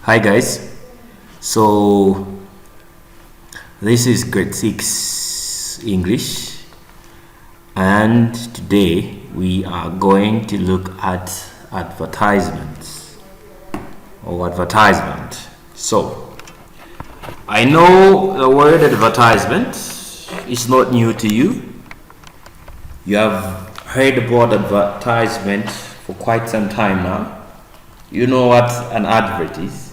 Hi guys, so this is grade 6 English, and today we are going to look at advertisements or advertisement. So I know the word advertisement is not new to you. You have heard about advertisement for quite some time now. You know what an advert is.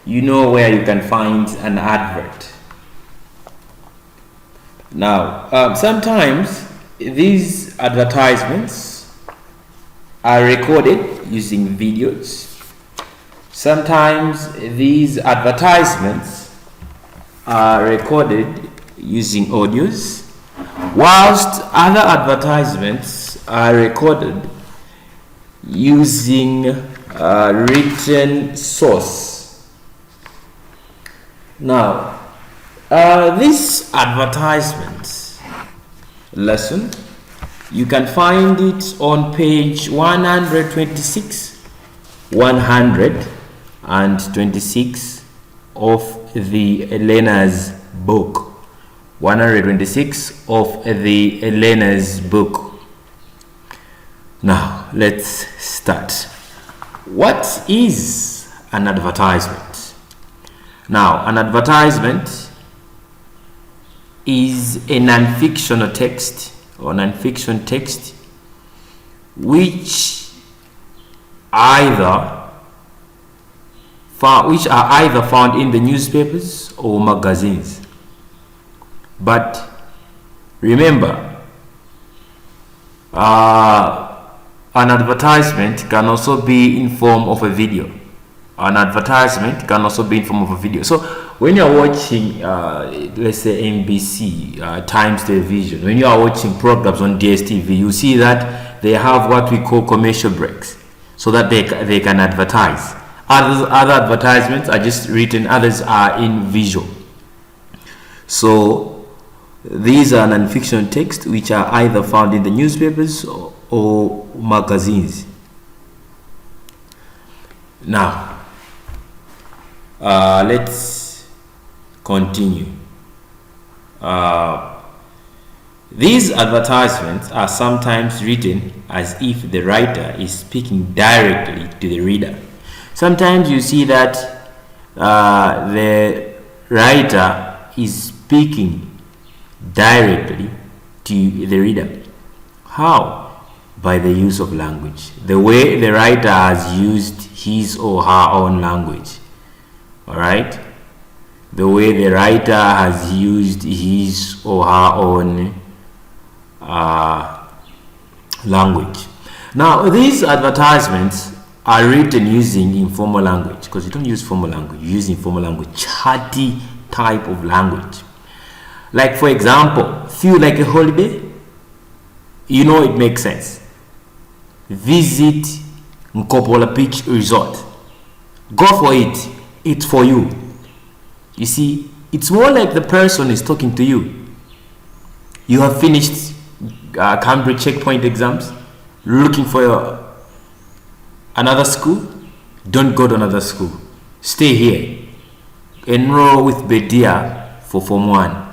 You know where you can find an advert. Now, sometimes these advertisements are recorded using videos. Sometimes these advertisements are recorded using audios, whilst other advertisements are recorded using written source. Now, this advertisement lesson, you can find it on page 126, 126 of the learner's book. 126 of the learner's book. Now, let's start. What is an advertisement? Now, an advertisement is a non-fictional text or non-fiction text which are either found in the newspapers or magazines. But remember, an advertisement can also be in form of a video. An advertisement can also be in form of a video. So when you're watching, let's say NBC, Times Television, when you are watching programs on DSTV, you see that they have what we call commercial breaks, so that they can advertise. Other advertisements are just written, others are in visual. So these are non-fiction texts which are either found in the newspapers or magazines. Now, let's continue. These advertisements are sometimes written as if the writer is speaking directly to the reader. Sometimes you see that the writer is speaking directly to the reader. How? By the use of language. The way the writer has used his or her own language. Alright? The way the writer has used his or her own language. Now, these advertisements are written using informal language, because you don't use formal language, you use informal language, chatty type of language. Like, for example, feel like a holiday? You know, it makes sense. Visit Nkopola Beach Resort. Go for it. It's for you. You see, it's more like the person is talking to you. You have finished Cambridge checkpoint exams, looking for another school. Don't go to another school. Stay here. Enroll with Bedia for Form 1.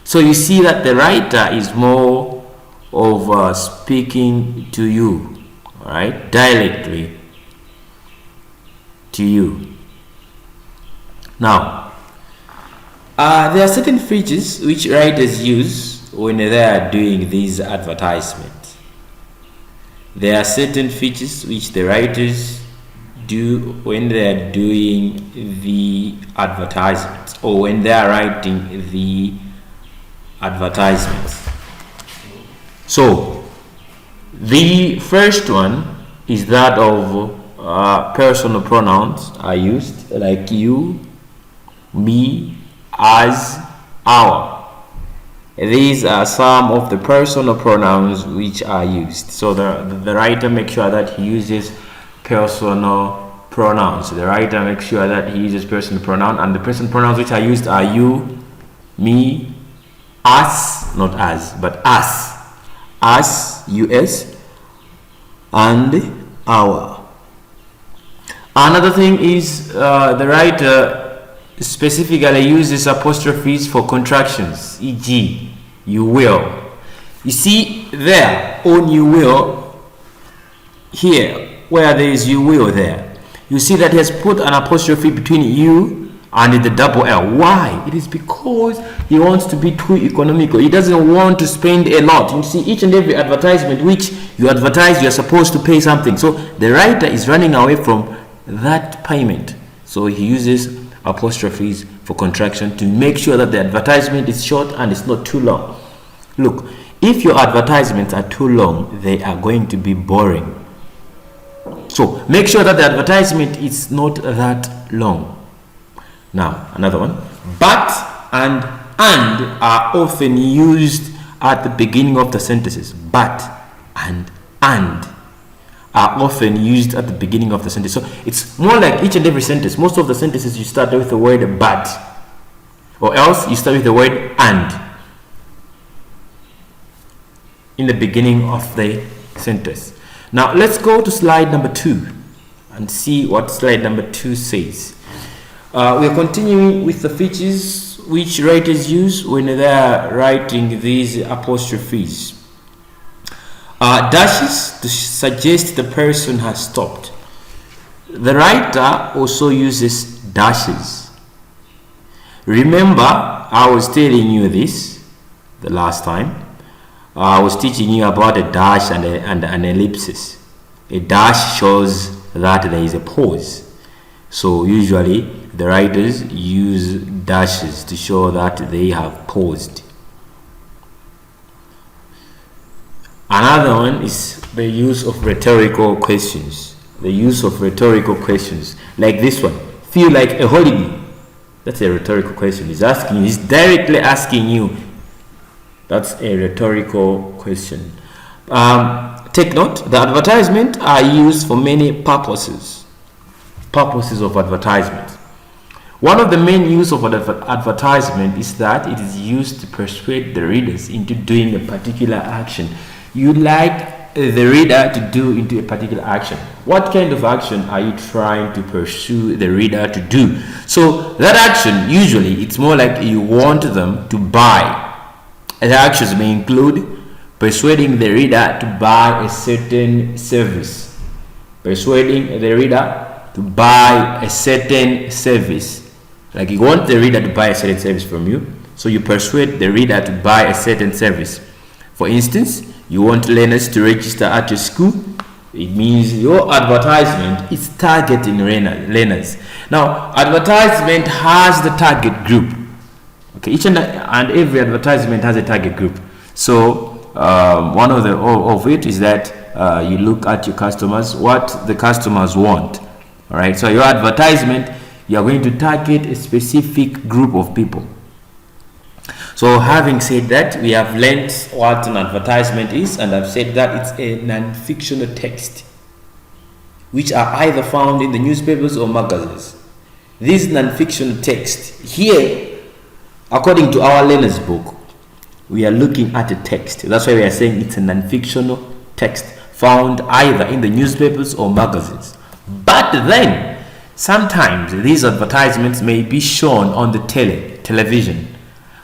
So you see that the writer is more of speaking to you, all right, directly to you. Now, there are certain features which writers use when they are doing these advertisements. There are certain features which the writers do when they are doing the advertisements, or when they are writing the advertisements. So, the first one is that of personal pronouns are used, like you, me, us, our. These are some of the personal pronouns which are used. So the writer makes sure that he uses personal pronouns. The writer makes sure that he uses personal pronoun, and the personal pronouns which are used are you, me, us, not us, but us, us, us, and our. Another thing is the writer specifically uses apostrophes for contractions, e.g. you will. You see there on you will, here where there is you will there, you see that he has put an apostrophe between you and the double L. Why? It is because he wants to be too economical. He doesn't want to spend a lot. You see, each and every advertisement which you advertise, you are supposed to pay something. So the writer is running away from that payment. So he uses apostrophes for contraction to make sure that the advertisement is short and it's not too long. Look, if your advertisements are too long, they are going to be boring. So make sure that the advertisement is not that long. Now, another one. But and are often used at the beginning of the sentences. But and are often used at the beginning of the sentence. So it's more like each and every sentence. Most of the sentences you start with the word but, or else you start with the word and in the beginning of the sentence. Now let's go to slide number 2 and see what slide number 2 says. We are continuing with the features which writers use when they are writing these apostrophes. Dashes to suggest the person has stopped. The writer also uses dashes. Remember, I was telling you this the last time. I was teaching you about a dash and an ellipsis. A dash shows that there is a pause. So usually the writers use dashes to show that they have paused. Another one is the use of rhetorical questions. The use of rhetorical questions, like this one. Feel like a holiday. That's a rhetorical question. He's asking, he's directly asking you. That's a rhetorical question. Take note, the advertisements are used for many purposes. Purposes of advertisement. One of the main use of advertisement is that it is used to persuade the readers into doing a particular action. You like the reader to do into a particular action. What kind of action are you trying to pursue the reader to do? So that action, usually, it's more like you want them to buy. The actions may include persuading the reader to buy a certain service. Persuading the reader to buy a certain service. Like you want the reader to buy a certain service from you, so you persuade the reader to buy a certain service. For instance, you want learners to register at your school. It means your advertisement is targeting learners. Now, advertisement has the target group. Okay, each and every advertisement has a target group. So one of it is that you look at your customers, what the customers want. All right, so your advertisement, you are going to target a specific group of people. So having said that, we have learned what an advertisement is, and I've said that it's a non-fictional text which are either found in the newspapers or magazines. This non-fictional text here, according to our learner's book, we are looking at a text. That's why we are saying it's a non-fictional text found either in the newspapers or magazines. But then, sometimes these advertisements may be shown on the television.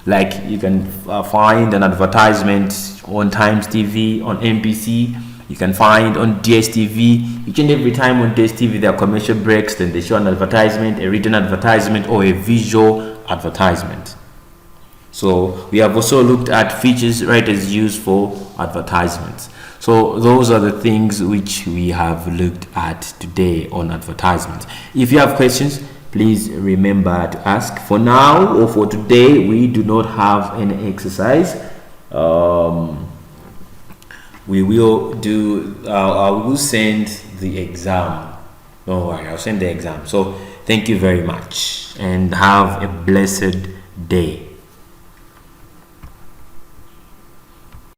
Like you can find an advertisement on Times TV, on NBC. You can find on DSTV. Each and every time on DSTV there are commercial breaks, then they show an advertisement, a written advertisement or a visual advertisement. So we have also looked at features writers use for advertisements. So those are the things which we have looked at today on advertisements. If you have questions, please remember to ask. For now or for today, we do not have any exercise. We will do, I will send the exam. Don't worry, I'll send the exam. So thank you very much and have a blessed day.